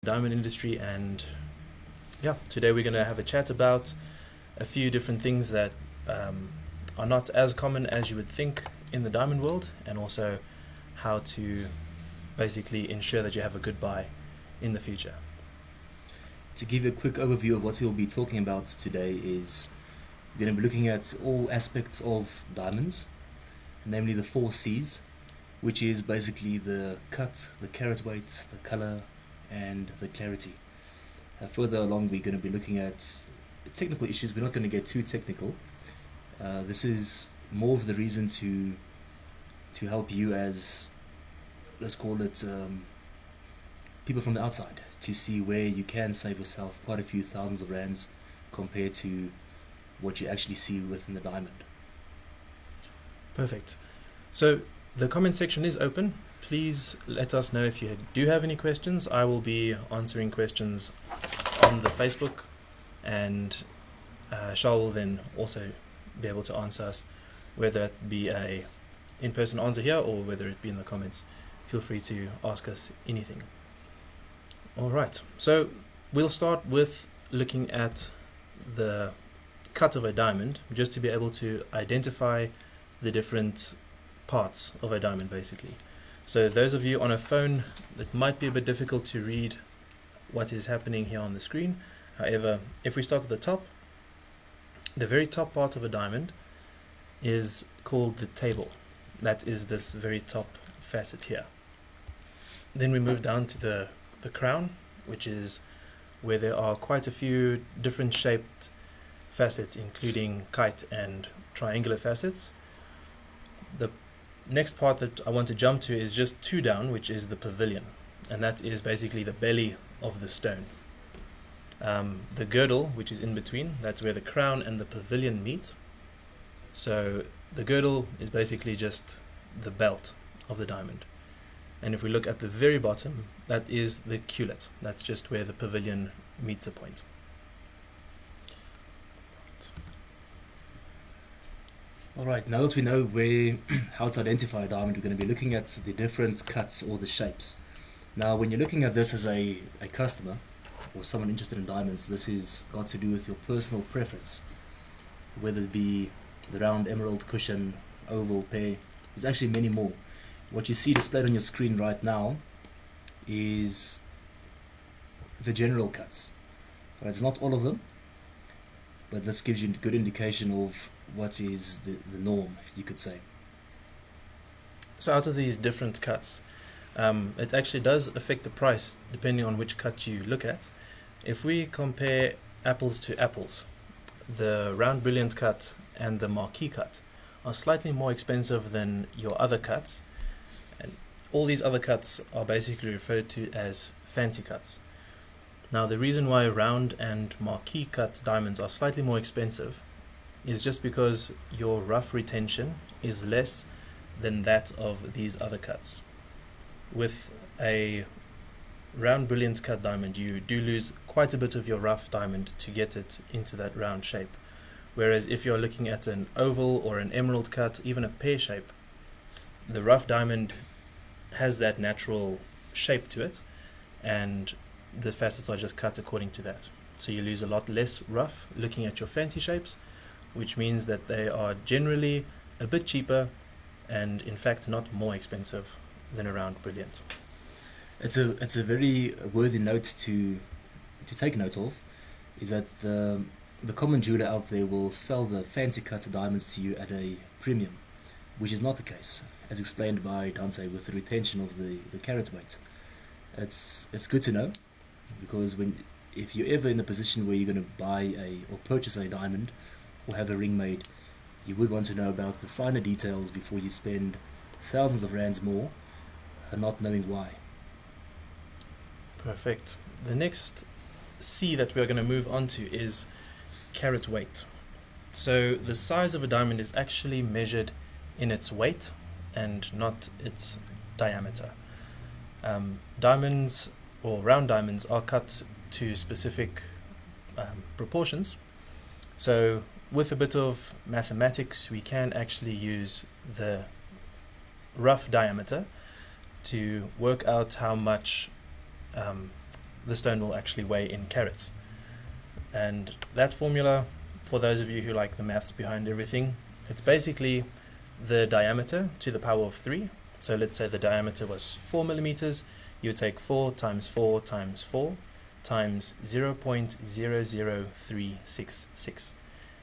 diamond industry, and yeah, today we're going to have a chat about a few different things that are not as common as you would think in the diamond world, and also how to basically ensure that you have a good buy in the future. To give you a quick overview of what we'll be talking about today is we're going to be looking at all aspects of diamonds, namely the 4 C's, which is basically the cut, the carat weight, the color, and the clarity. Further along, we're going to be looking at technical issues. We're not going to get too technical. This is more of the reason to help you as, let's call it, people from the outside, to see where you can save yourself quite a few thousands of rands compared to what you actually see within the diamond. Perfect. So the comment section is open. Please let us know if you do have any questions. I will be answering questions on the Facebook, and Shah will then also be able to answer us, whether it be a in-person answer here or whether it be in the comments. Feel free to ask us anything. Alright, so we'll start with looking at the cut of a diamond, just to be able to identify the different parts of a diamond basically. So those of you on a phone, it might be a bit difficult to read what is happening here on the screen. However, if we start at the top, the very top part of a diamond is called the table. That is this very top facet here. Then we move down to the crown, which is where there are quite a few different shaped facets, including kite and triangular facets. The next part that I want to jump to is just 2 down, which is the pavilion, and that is basically the belly of the stone. The girdle, which is in between, that's where the crown and the pavilion meet. So the girdle is basically just the belt of the diamond. And if we look at the very bottom, that is the cullet. That's just where the pavilion meets the point. Alright, now that we know how to identify a diamond, we're going to be looking at the different cuts or the shapes. Now, when you're looking at this as a customer or someone interested in diamonds, this is got to do with your personal preference, whether it be the round, emerald, cushion, oval, pear. There's actually many more. What you see displayed on your screen right now is the general cuts. Right, it's not all of them, but this gives you a good indication of what is the norm, you could say. So out of these different cuts, it actually does affect the price depending on which cut you look at. If we compare apples to apples, the round brilliant cut and the marquee cut are slightly more expensive than your other cuts, and all these other cuts are basically referred to as fancy cuts. Now, the reason why round and marquee cut diamonds are slightly more expensive is just because your rough retention is less than that of these other cuts. With a round brilliant cut diamond, you do lose quite a bit of your rough diamond to get it into that round shape. Whereas if you're looking at an oval or an emerald cut, even a pear shape, the rough diamond has that natural shape to it, and the facets are just cut according to that. So you lose a lot less rough looking at your fancy shapes, which means that they are generally a bit cheaper and in fact not more expensive than a round brilliant. It's a very worthy note to take note of, is that the common jeweler out there will sell the fancy cut diamonds to you at a premium, which is not the case, as explained by Dante with the retention of the carat weight. It's good to know, because if you're ever in a position where you're going to buy or purchase a diamond or have a ring made, you would want to know about the finer details before you spend thousands of rands more not knowing why. Perfect. The next C that we're going to move on to is carat weight. So the size of a diamond is actually measured in its weight and not its diameter. Diamonds or round diamonds are cut to specific proportions. So with a bit of mathematics, we can actually use the rough diameter to work out how much the stone will actually weigh in carats. And that formula, for those of you who like the maths behind everything, it's basically the diameter to the power of 3. So let's say the diameter was 4 millimeters. You take 4 times 4 times 4 times 0.00366,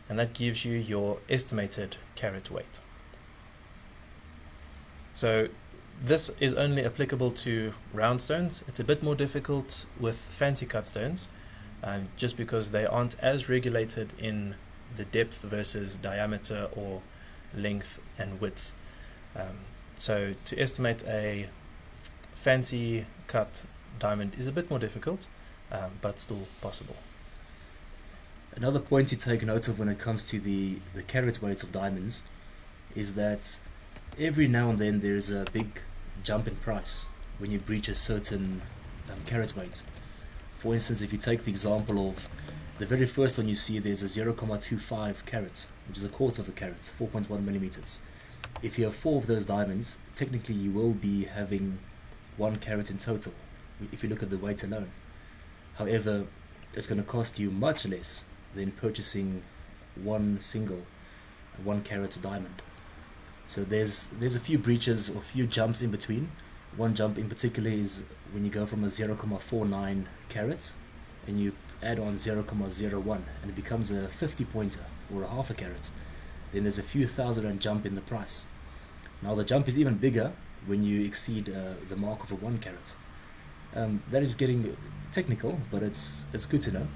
and that gives you your estimated carat weight. So this is only applicable to round stones. It's a bit more difficult with fancy cut stones, just because they aren't as regulated in the depth versus diameter or length and width. So to estimate a fancy cut diamond is a bit more difficult, but still possible. Another point to take note of when it comes to the carat weight of diamonds is that every now and then there's a big jump in price when you breach a certain carat weight. For instance, if you take the example of the very first one you see, there's a 0.25 carat, which is a quarter of a carat, 4.1 millimeters. If you have 4 of those diamonds, technically you will be having 1 carat in total, if you look at the weight alone. However, it's going to cost you much less than purchasing one single 1 carat diamond. So there's a few breaches or few jumps in between. One jump in particular is when you go from a 0.49 carat and you add on 0.01 and it becomes a 50 pointer or a half a carat. Then there's a few thousand rand jump in the price. Now the jump is even bigger when you exceed the mark of a 1 carat. That is getting technical, but it's good to know.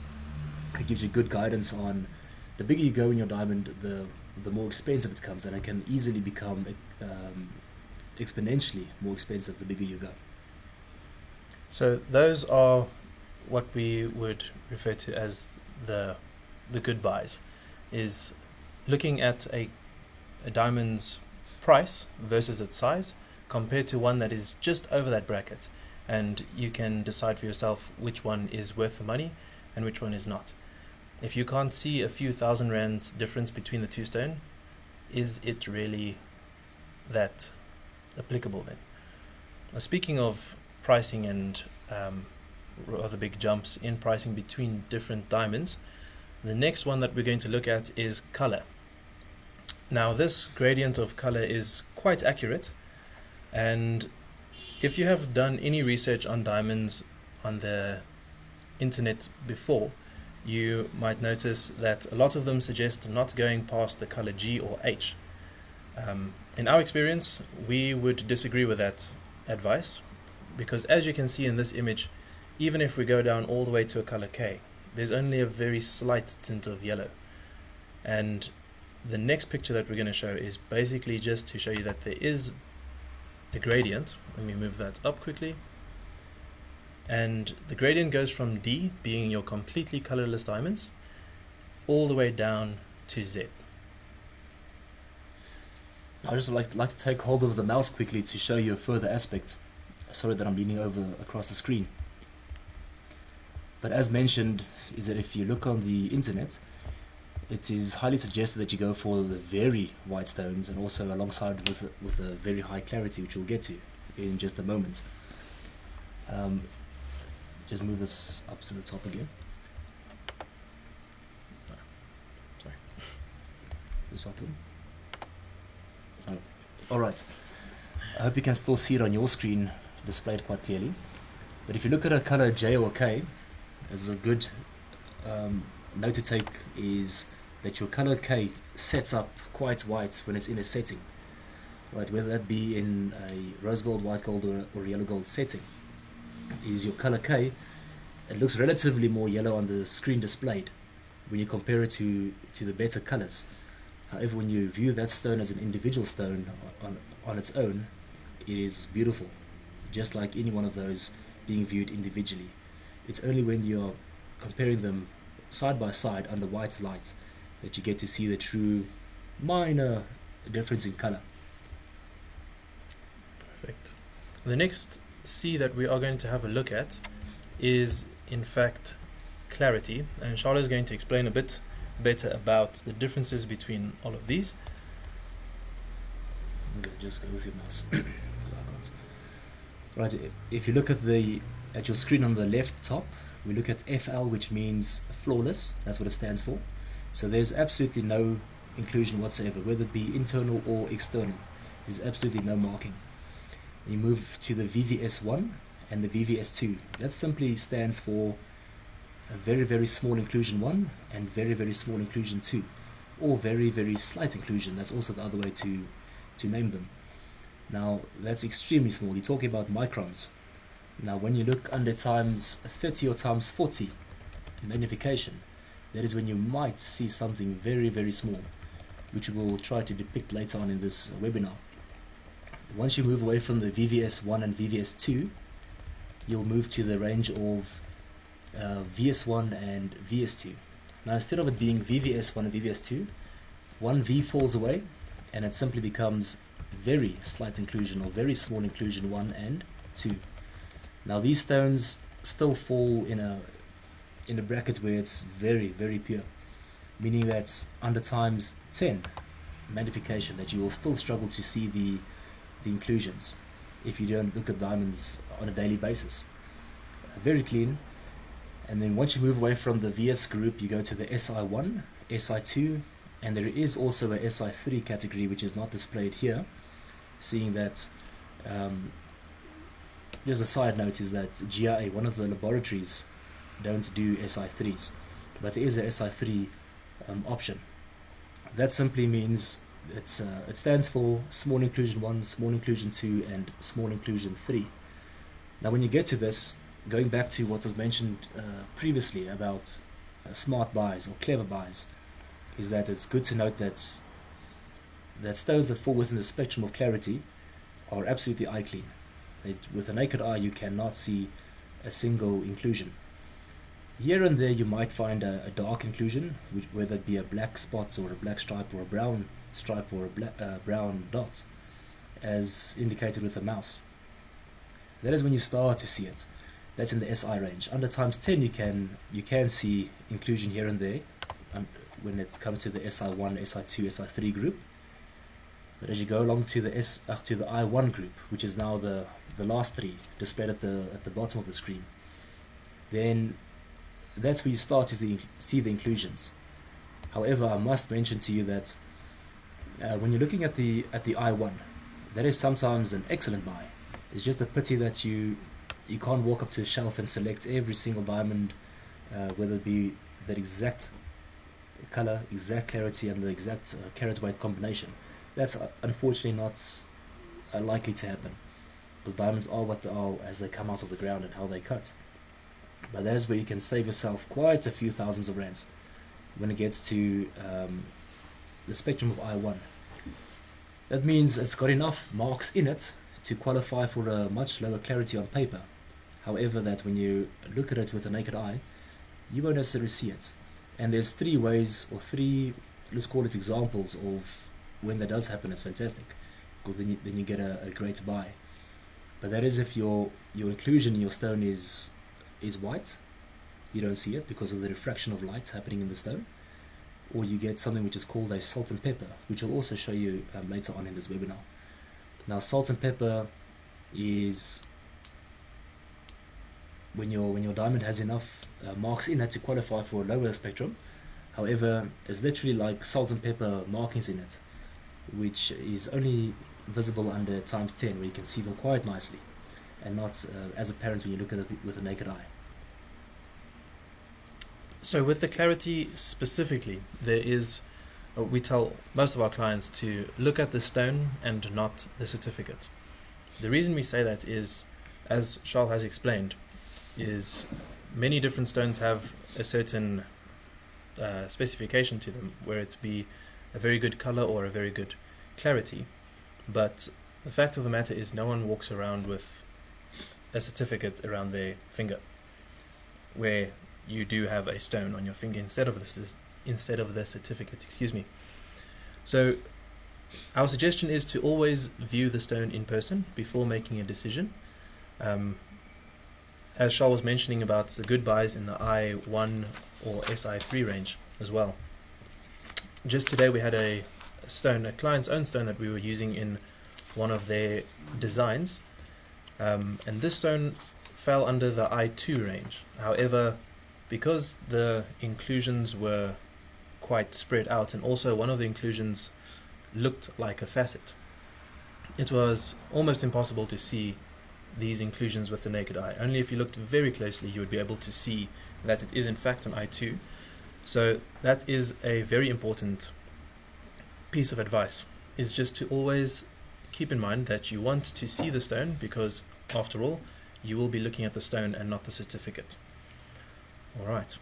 It gives you good guidance on the bigger you go in your diamond, the more expensive it comes, and it can easily become exponentially more expensive the bigger you go. So those are what we would refer to as the good buys, is looking at a diamond's price versus its size compared to one that is just over that bracket, and you can decide for yourself which one is worth the money and which one is not. If you can't see a few thousand rands difference between the two stone, is it really that applicable then? Now, speaking of pricing and rather big jumps in pricing between different diamonds, the next one that we're going to look at is color. Now this gradient of color is quite accurate, and if you have done any research on diamonds on the internet before, you might notice that a lot of them suggest not going past the color G or H. In our experience, we would disagree with that advice, because as you can see in this image, even if we go down all the way to a color K, there's only a very slight tint of yellow. And the next picture that we're going to show is basically just to show you that there is a gradient. Let me move that up quickly. And the gradient goes from D, being your completely colorless diamonds, all the way down to Z. I'd just like to take hold of the mouse quickly to show you a further aspect. Sorry that I'm leaning over across the screen. But as mentioned, is that if you look on the internet, it is highly suggested that you go for the very white stones, and also alongside with a very high clarity, which we'll get to in just a moment. Just move this up to the top again. Sorry. This one. Oh. Alright. I hope you can still see it on your screen displayed quite clearly. But if you look at a color J or K, as a good note to take is that your color K sets up quite white when it's in a setting. Right, whether that be in a rose gold, white gold, or yellow gold setting. Is your color K, it looks relatively more yellow on the screen displayed when you compare it to the better colors. However, when you view that stone as an individual stone on its own, it is beautiful, just like any one of those being viewed individually. It's only when you're comparing them side by side under white light that you get to see the true minor difference in color. Perfect. The next C that we are going to have a look at is in fact clarity, and Charlotte is going to explain a bit better about the differences between all of these. Okay, just go with your mouse. Right, if you look at the at your screen on the left top, we look at FL, which means flawless. That's what it stands for. So there's absolutely no inclusion whatsoever, whether it be internal or external. There's absolutely no marking. You move to the VVS1 and the VVS2. That simply stands for a very, very small inclusion 1 and very, very small inclusion 2, or very, very slight inclusion. That's also the other way to name them. Now, that's extremely small. You're talking about microns. Now, when you look under times 30 or times 40 in magnification, that is when you might see something very, very small, which we will try to depict later on in this webinar. Once you move away from the VVS1 and VVS2, you'll move to the range of VS1 and VS2. Now, instead of it being VVS1 and VVS2, one V falls away and it simply becomes very slight inclusion or very small inclusion 1 and 2. Now, these stones still fall in a bracket where it's very, very pure, meaning that under times 10 magnification that you will still struggle to see the inclusions if you don't look at diamonds on a daily basis. Very clean. And then once you move away from the VS group, you go to the SI1, SI2, and there is also a SI3 category which is not displayed here, seeing that just a side note is that GIA, one of the laboratories, don't do SI3s, but there is a SI3 option. That simply means it stands for small inclusion 1, small inclusion 2, and small inclusion 3. Now, when you get to this, going back to what was mentioned previously about smart buys or clever buys, is that it's good to note that stones that fall within the spectrum of clarity are absolutely eye clean. With a naked eye, you cannot see a single inclusion. Here and there, you might find a dark inclusion, whether it be a black spot or a black stripe or a brown stripe or a brown dot, as indicated with a mouse. That is when you start to see it. That's in the SI range. Under times 10, you can see inclusion here and there when it comes to the SI1, SI2, SI3 group. But as you go along to the I1 group, which is now the last three displayed at the bottom of the screen, then that's where you start to see the inclusions. However, I must mention to you that when you're looking at the I1, that is sometimes an excellent buy. It's just a pity that you can't walk up to a shelf and select every single diamond, whether it be that exact color, exact clarity, and the exact carat weight combination. That's unfortunately not likely to happen, because diamonds are what they are as they come out of the ground and how they cut. But that is where you can save yourself quite a few thousands of rands when it gets to the spectrum of I1. That means it's got enough marks in it to qualify for a much lower clarity on paper. However, that when you look at it with a naked eye, you won't necessarily see it. And there's three ways, or three, let's call it examples of when that does happen. It's fantastic, because then you get a great buy. But that is if your inclusion in your stone is white, you don't see it because of the refraction of light happening in the stone, or you get something which is called a salt and pepper, which I'll also show you later on in this webinar. Now, salt and pepper is when your diamond has enough marks in it to qualify for a lower spectrum. However, it's literally like salt and pepper markings in it, which is only visible under times 10, where you can see them quite nicely, and not as apparent when you look at it with a naked eye. So with the clarity specifically, there is, we tell most of our clients to look at the stone and not the certificate. The reason we say that is, as Charles has explained, is many different stones have a certain specification to them, where it be a very good color or a very good clarity. But the fact of the matter is, no one walks around with a certificate around their finger, where you do have a stone on your finger instead of the certificate. Excuse me. So our suggestion is to always view the stone in person before making a decision. As Charles was mentioning about the good buys in the I1 or SI3 range as well. Just today we had a stone, a client's own stone that we were using in one of their designs, and this stone fell under the I2 range. However, because the inclusions were quite spread out, and also one of the inclusions looked like a facet, it was almost impossible to see these inclusions with the naked eye. Only if you looked very closely you would be able to see that it is in fact an I2. So that is a very important piece of advice, is just to always keep in mind that you want to see the stone, because after all you will be looking at the stone and not the certificate. Alright,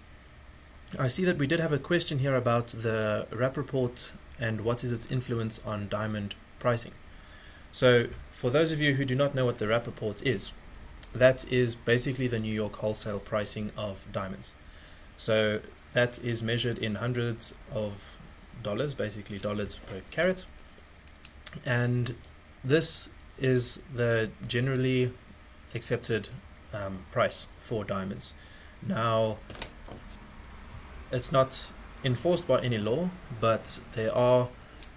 I see that we did have a question here about the wrap report and what is its influence on diamond pricing. So for those of you who do not know what the wrap report is, that is basically the New York wholesale pricing of diamonds. So that is measured in hundreds of dollars, basically dollars per carat, and this is the generally accepted price for diamonds. Now, it's not enforced by any law, but there are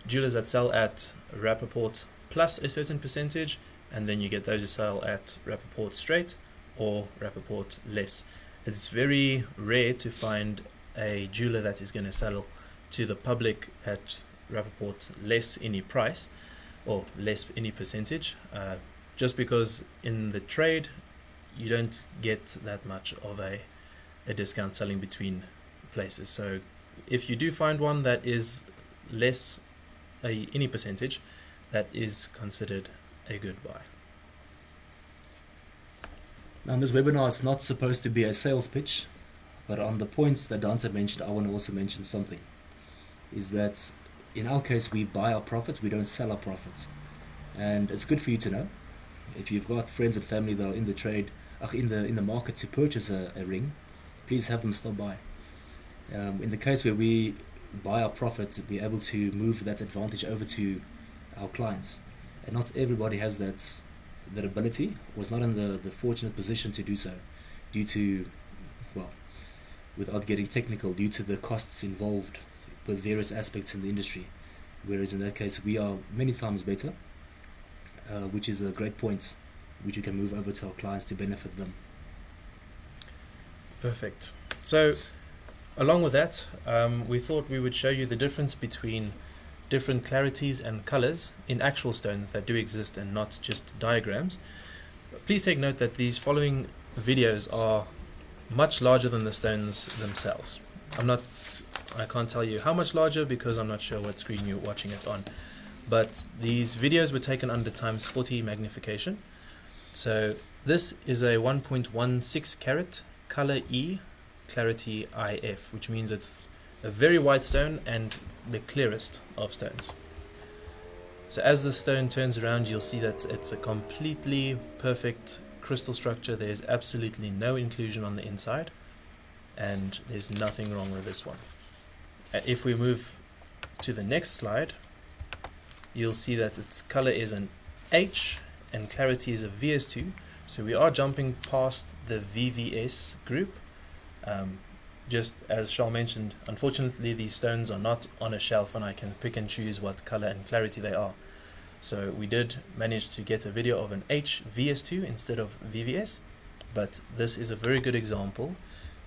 jewelers that sell at wrap report plus a certain percentage, and then you get those who sell at wrap report straight or wrap report less. It's very rare to find a jeweler that is going to sell to the public at wrap report less any price or less any percentage, just because in the trade you don't get that much of a discount selling between places. So if you do find one that is less any percentage, that is considered a good buy. Now, in this webinar, it's not supposed to be a sales pitch, but on the points that Dante mentioned, I want to also mention something. Is that in our case, we buy our profits, we don't sell our profits. And it's good for you to know. If you've got friends and family that are in the trade, in the market to purchase a ring, please have them stop by. In the case where we buy our profit, be able to move that advantage over to our clients. And not everybody has that ability, was not in the fortunate position to do so, due to, well, without getting technical, due to the costs involved with various aspects in the industry. Whereas in that case, we are many times better, which is a great point, which you can move over to our clients to benefit them. Perfect. So, along with that, we thought we would show you the difference between different clarities and colors in actual stones that do exist and not just diagrams. Please take note that these following videos are much larger than the stones themselves. I can't tell you how much larger because I'm not sure what screen you're watching it on, but these videos were taken under ×40 magnification. So this is a 1.16 carat color E, clarity IF, which means it's a very white stone and the clearest of stones. So as the stone turns around, you'll see that it's a completely perfect crystal structure. There's absolutely no inclusion on the inside, and there's nothing wrong with this one. If we move to the next slide, you'll see that its color is an H and clarity is a VS2. So we are jumping past the VVS group. Just as Charles mentioned, unfortunately these stones are not on a shelf and I can pick and choose what color and clarity they are. So we did manage to get a video of an HVS2 instead of VVS, but this is a very good example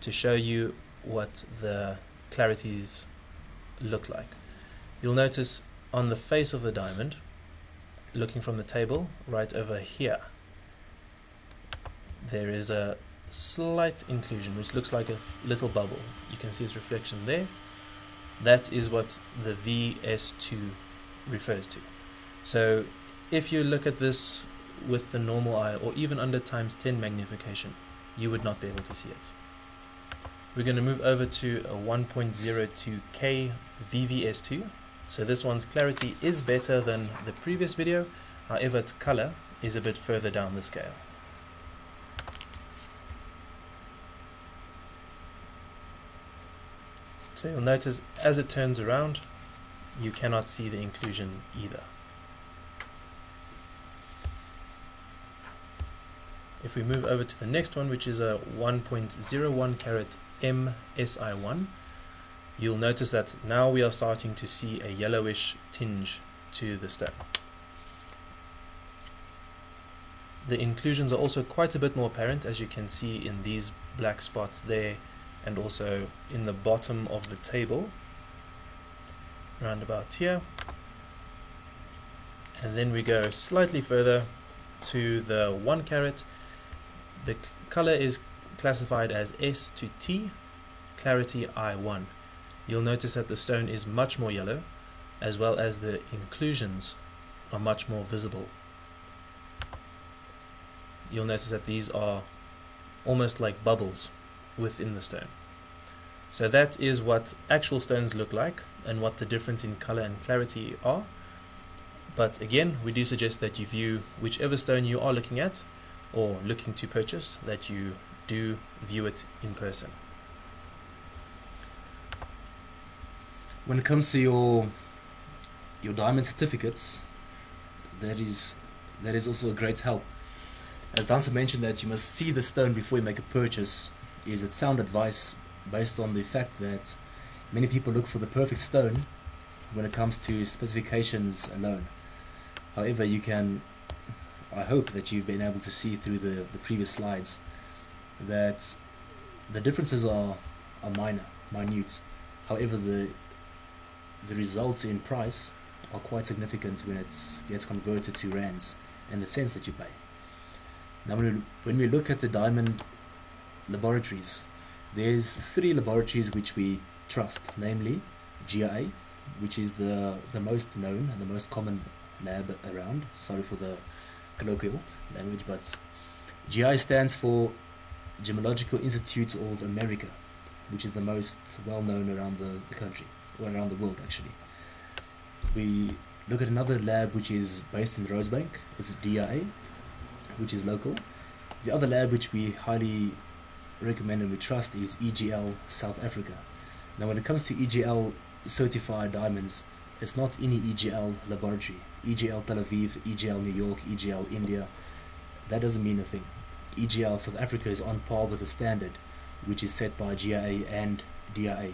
to show you what the clarities look like. You'll notice on the face of the diamond, looking from the table right over here, there is a slight inclusion which looks like a little bubble. You can see its reflection there. That is what the VS2 refers to. So if you look at this with the normal eye or even under ×10 magnification, you would not be able to see it. We're going to move over to a 1.02K VVS2. So this one's clarity is better than the previous video, however its color is a bit further down the scale. So you'll notice as it turns around, you cannot see the inclusion either. If we move over to the next one, which is a 1.01 carat MSI1, you'll notice that now we are starting to see a yellowish tinge to the stone. The inclusions are also quite a bit more apparent, as you can see in these black spots there, and also in the bottom of the table, around about here. And then we go slightly further to the 1 carat. The color is classified as S to T, clarity I1. You'll notice that the stone is much more yellow, as well as the inclusions are much more visible. You'll notice that these are almost like bubbles within the stone. So that is what actual stones look like and what the difference in color and clarity are. But again, we do suggest that you view whichever stone you are looking at or looking to purchase, that you do view it in person. When it comes to your diamond certificates, that is also a great help. As Dancer mentioned, that you must see the stone before you make a purchase is its sound advice, based on the fact that many people look for the perfect stone when it comes to specifications alone. However, I hope that you've been able to see through the previous slides that the differences are minute. However, the results in price are quite significant when it gets converted to rands and the cents that you pay. Now, when we look at the diamond laboratories, there's 3 laboratories which we trust, namely GIA, which is the most known and the most common lab around. Sorry for the colloquial language, but GI stands for Gemological Institute of America, which is the most well known around the country, or around the world actually. We look at another lab which is based in Rosebank, it's DIA, which is local. The other lab which we highly recommend and we trust is EGL South Africa. Now when it comes to EGL certified diamonds, it's not any EGL laboratory. EGL Tel Aviv, EGL New York, EGL India, that doesn't mean a thing. EGL South Africa is on par with the standard, which is set by GIA and DIA.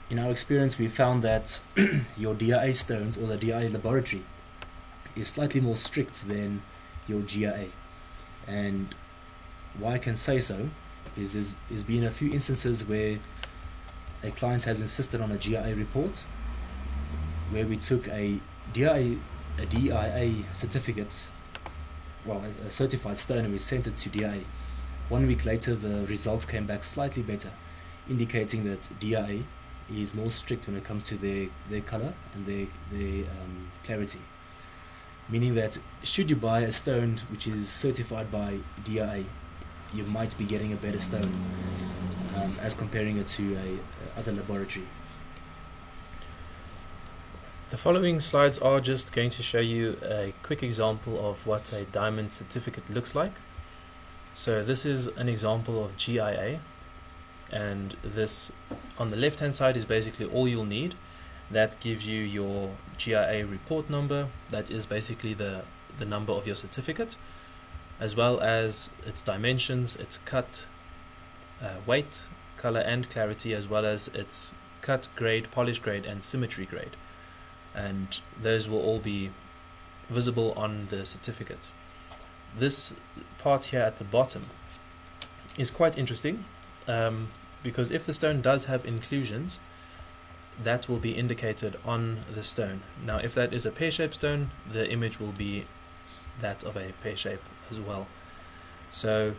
In our experience, we found that your DIA stones, or the DIA laboratory, is slightly more strict than your GIA. And why I can say so is there's been a few instances where a client has insisted on a GIA report, where we took a DIA certificate, well, a certified stone, and we sent it to DIA. 1 week later, the results came back slightly better, indicating that DIA is more strict when it comes to their color and their clarity. Meaning that should you buy a stone which is certified by DIA, you might be getting a better stone as comparing it to a other laboratory. The following slides are just going to show you a quick example of what a diamond certificate looks like. So this is an example of GIA, and this on the left hand side is basically all you'll need. That gives you your GIA report number, that is basically the number of your certificate, as well as its dimensions, its cut, weight, color and clarity, as well as its cut grade, polish grade and symmetry grade. And those will all be visible on the certificate. This part here at the bottom is quite interesting, because if the stone does have inclusions, that will be indicated on the stone. Now if that is a pear-shaped stone, the image will be that of a pear shape as well. So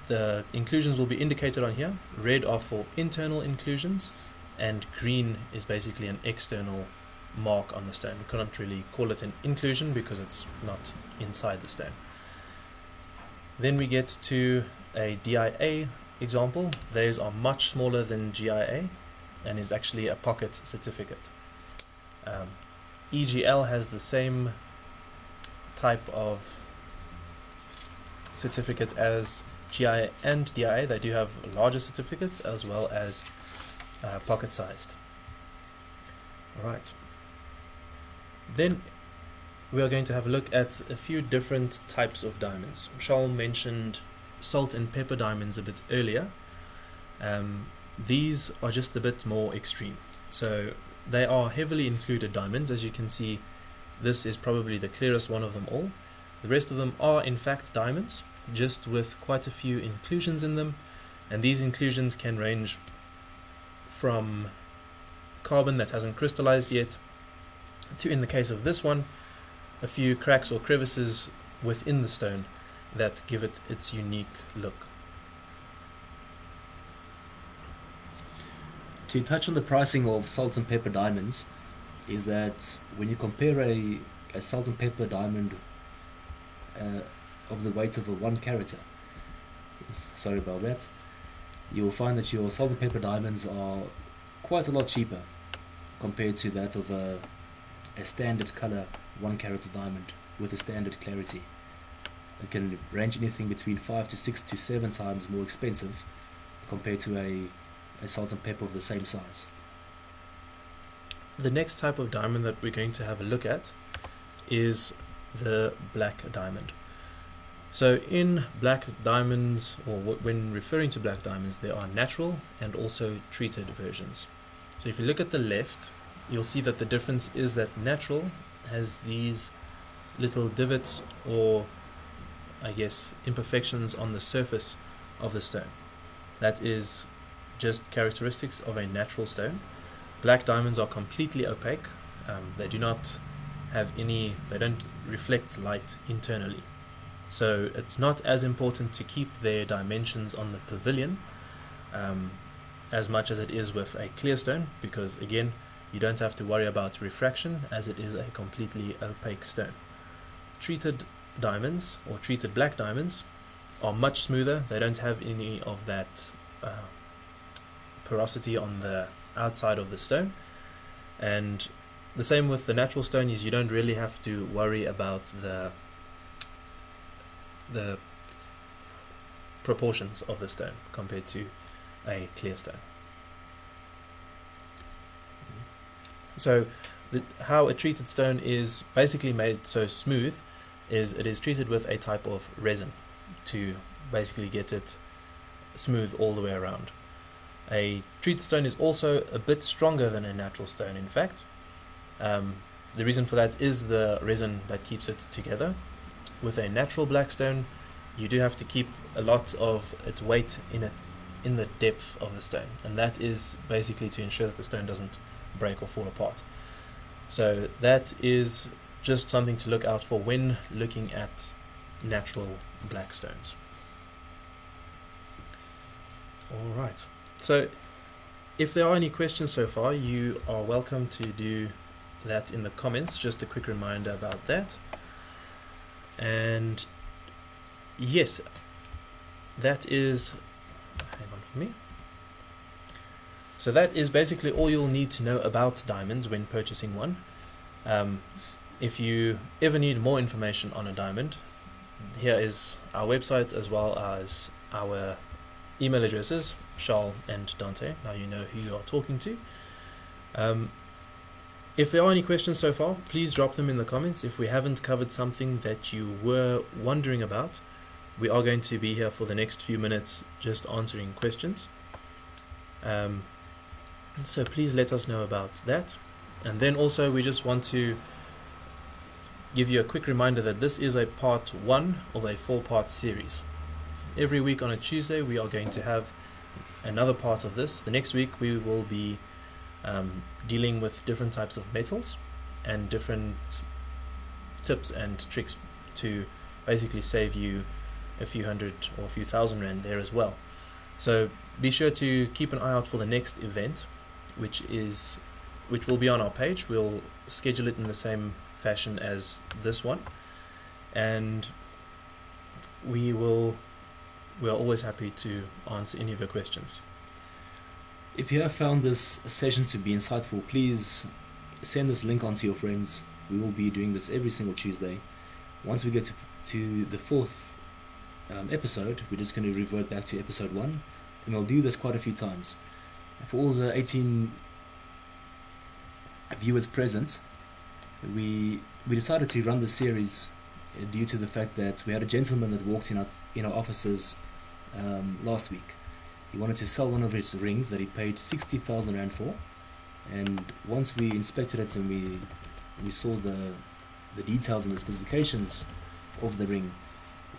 the inclusions will be indicated on here. Red are for internal inclusions, and green is basically an external mark on the stone. We couldn't really call it an inclusion because it's not inside the stone. Then we get to a DIA example. Those are much smaller than GIA and is actually a pocket certificate. EGL has the same type of certificate as GIA and DIA. They do have larger certificates as well as pocket sized. Alright. Then we are going to have a look at a few different types of diamonds. Charles mentioned salt and pepper diamonds a bit earlier. These are just a bit more extreme. So they are heavily included diamonds. As you can see, this is probably the clearest one of them all. The rest of them are in fact diamonds, just with quite a few inclusions in them, and these inclusions can range from carbon that hasn't crystallized yet to, in the case of this one, a few cracks or crevices within the stone that give it its unique look. To touch on the pricing of salt and pepper diamonds, is that when you compare a salt and pepper diamond of the weight of a 1 carat, sorry about that, you'll find that your salt and pepper diamonds are quite a lot cheaper compared to that of a standard color 1 carat diamond with a standard clarity. It can range anything between 5 to 6 to 7 times more expensive compared to a salt and pepper of the same size. The next type of diamond that we're going to have a look at is the black diamond. So in black diamonds, or when referring to black diamonds, there are natural and also treated versions. So if you look at the left, you'll see that the difference is that natural has these little divots, or I guess imperfections on the surface of the stone. That is just characteristics of a natural stone. Black diamonds are completely opaque. They do not have any, they don't reflect light internally. So it's not as important to keep their dimensions on the pavilion as much as it is with a clear stone, because again, you don't have to worry about refraction as it is a completely opaque stone. Treated diamonds, or treated black diamonds, are much smoother. They don't have any of that porosity on the outside of the stone, and the same with the natural stone is you don't really have to worry about the proportions of the stone compared to a clear stone. So how a treated stone is basically made so smooth is it is treated with a type of resin to basically get it smooth all the way around. A treated stone is also a bit stronger than a natural stone, in fact. The reason for that is the resin that keeps it together. With a natural black stone, you do have to keep a lot of its weight in the depth of the stone, and that is basically to ensure that the stone doesn't break or fall apart. So that is just something to look out for when looking at natural black stones. Alright, so if there are any questions so far, you are welcome to do that in the comments. Just a quick reminder about that. And yes, that is, hang on for me. So that is basically all you'll need to know about diamonds when purchasing one. If you ever need more information on a diamond, here is our website as well as our email addresses, Charles and Dante. Now you know who you are talking to. If there are any questions so far, please drop them in the comments. If we haven't covered something that you were wondering about, we are going to be here for the next few minutes just answering questions. So please let us know about that. And then also we just want to give you a quick reminder that this is a part 1 of a 4-part series. Every week on a Tuesday we are going to have another part of this. The next week we will be dealing with different types of metals and different tips and tricks to basically save you a few hundred or a few thousand rand there as well. So be sure to keep an eye out for the next event, which will be on our page. We'll schedule it in the same fashion as this one, and we are always happy to answer any of your questions. If you have found this session to be insightful, please send this link on to your friends. We will be doing this every single Tuesday. Once we get to the 4th episode, we're just going to revert back to episode 1, and we'll do this quite a few times. For all the 18 viewers present, we decided to run this series due to the fact that we had a gentleman that walked in our offices last week. He wanted to sell one of his rings that he paid 60,000 rand for, and once we inspected it and we saw the details and the specifications of the ring,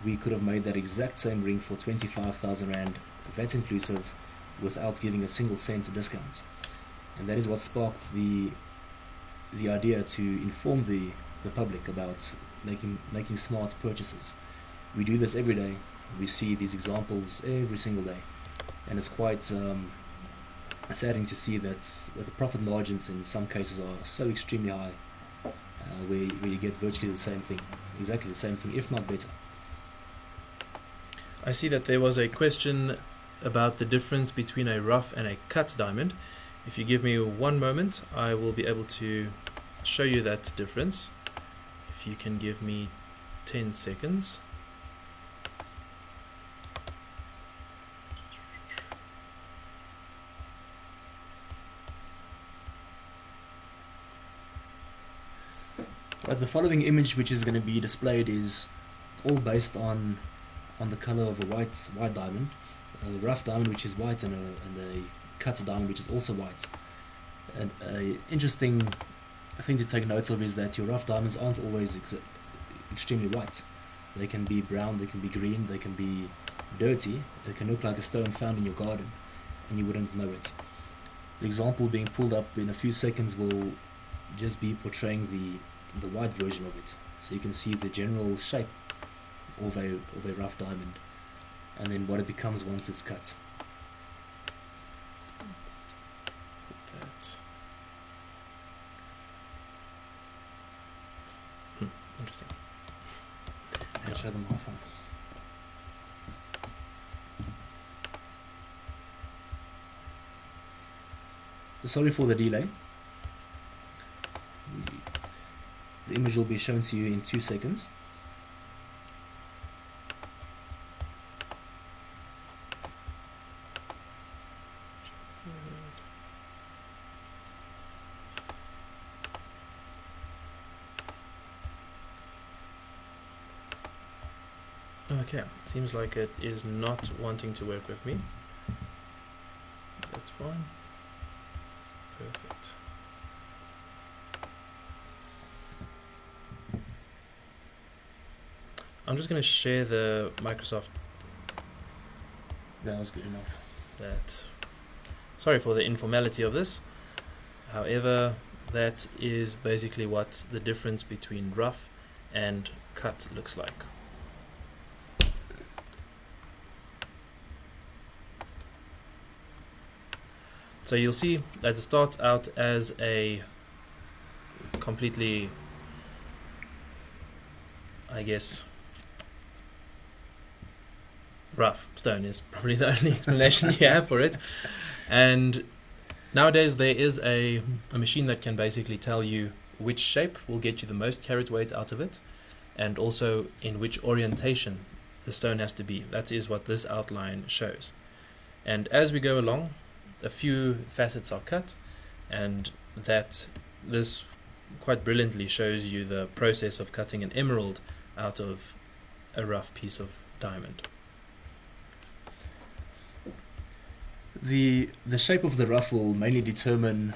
we could have made that exact same ring for 25,000 Rand, VAT inclusive, without giving a single cent discount. And that is what sparked the idea to inform the public about making smart purchases. We do this every day. We see these examples every single day, and it's quite saddening to see that the profit margins in some cases are so extremely high, where you get virtually the same thing, exactly the same thing, if not better. I see that there was a question about the difference between a rough and a cut diamond. If you give me one moment, I will be able to show you that difference. If you can give me 10 seconds. Right, the following image, which is going to be displayed, is all based on the color of a white diamond, a rough diamond which is white, and a cut diamond which is also white. And a interesting thing to take note of is that your rough diamonds aren't always extremely white. They can be brown, they can be green, they can be dirty. It can look like a stone found in your garden and you wouldn't know it. The example being pulled up in a few seconds will just be portraying the white version of it, so you can see the general shape of a rough diamond, and then what it becomes once it's cut. That's interesting. And show them half one. Sorry for the delay. The image will be shown to you in 2 seconds. Okay, seems like it is not wanting to work with me. That's fine. Perfect. I'm just going to share the Microsoft. That was good enough. Sorry for the informality of this. However, that is basically what the difference between rough and cut looks like. So you'll see that it starts out as a completely, I guess, rough stone is probably the only explanation you have for it. And nowadays there is a machine that can basically tell you which shape will get you the most carat weight out of it, and also in which orientation the stone has to be. That is what this outline shows. And as we go along, a few facets are cut, and that this quite brilliantly shows you the process of cutting an emerald out of a rough piece of diamond. The shape of the rough will mainly determine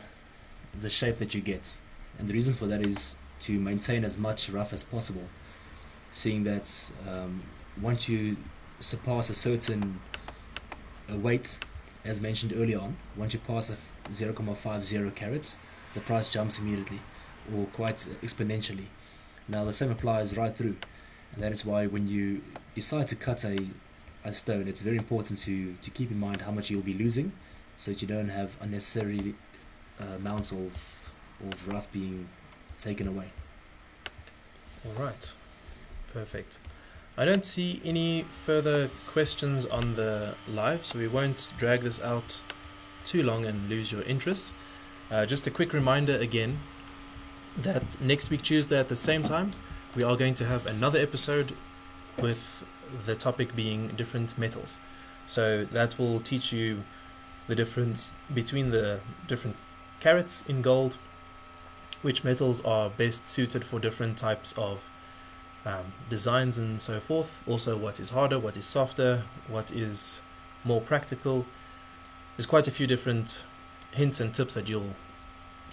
the shape that you get, and the reason for that is to maintain as much rough as possible, seeing that once you surpass a certain weight, as mentioned earlier on, once you pass 0.50 carats, the price jumps immediately, or quite exponentially. Now the same applies right through, and that is why when you decide to cut a stone, it's very important to keep in mind how much you'll be losing, so that you don't have unnecessary amounts of rough being taken away. Alright, perfect. I don't see any further questions on the live, so we won't drag this out too long and lose your interest. Just a quick reminder again that next week Tuesday at the same time we are going to have another episode with the topic being different metals. So that will teach you the difference between the different carats in gold, which metals are best suited for different types of designs and so forth. Also what is harder, what is softer, what is more practical. There's quite a few different hints and tips that you'll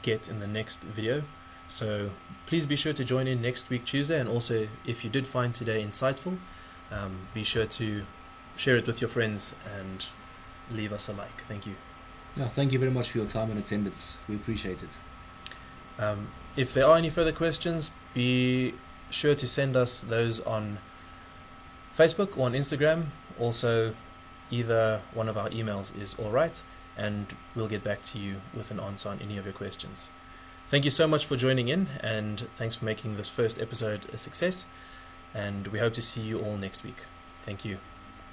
get in the next video. So please be sure to join in next week Tuesday, and also if you did find today insightful, be sure to share it with your friends and leave us a like. Thank you. Thank you very much for your time and attendance. We appreciate it. If there are any further questions, be sure to send us those on Facebook or on Instagram. Also, either one of our emails is alright, and we'll get back to you with an answer on any of your questions. Thank you so much for joining in, and thanks for making this first episode a success, and we hope to see you all next week. Thank you.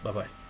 Bye-bye.